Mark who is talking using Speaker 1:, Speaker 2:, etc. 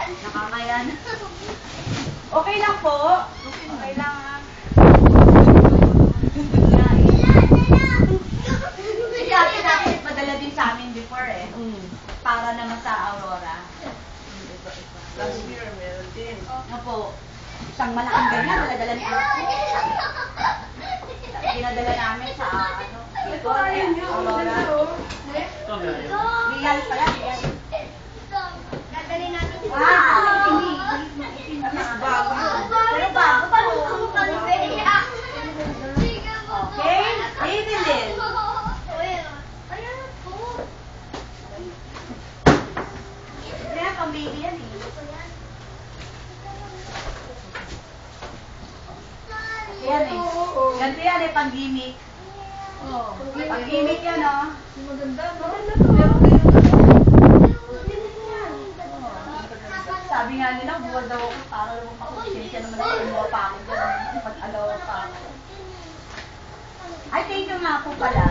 Speaker 1: Nakakayan. Okay lang po. Okay lang ha. Kasi dati padala din sa amin before eh. Para naman sa Aurora.
Speaker 2: Last year, meron din.
Speaker 1: Ano po? Isang malaking ganyan, daladala ni Ate. Dinadala namin sa ano, dito, Aurora. Real pala, real.
Speaker 3: Dadali natin.
Speaker 1: Wow!
Speaker 2: Bago.
Speaker 1: Pero bago pa po. Okay? Even din. Kaya pang baby yan eh. Yan eh. Ganito yan eh, pang gimmick. Pang gimmick yan oh.
Speaker 2: Maganda, no?
Speaker 1: Sabi nga nila, buwag daw ako para naman makakonsensya naman ako kumuha pa ako dyan. Pag-alawa pa ako. Ay, thank you nga po pala.